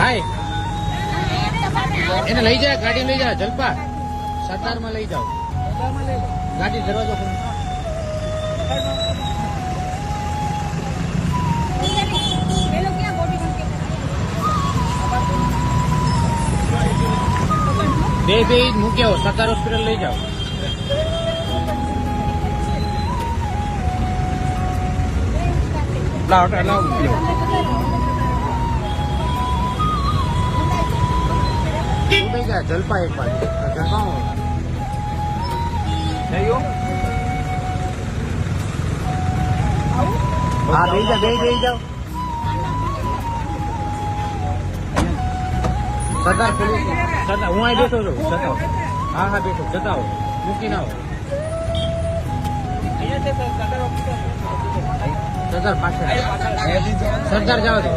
ભાઈ એને લઈ જાય, ગાડી લઈ જાય. જલપા સરદારમાં લઈ જાઓ. ગાડી દરવાજો ખોલો. બે મૂકી આવો. સરદાર હોસ્પિટલ લઈ જાઓ. જલપા એક બાજુ હા બે જાઓ. સરદાર પોલીસ સરદાર હું અહીં બેઠો છું. જતાવો. હા બેઠો. જતાવો. મૂકીને આવો. સરદાર પાછળ. સરદાર જવા દો.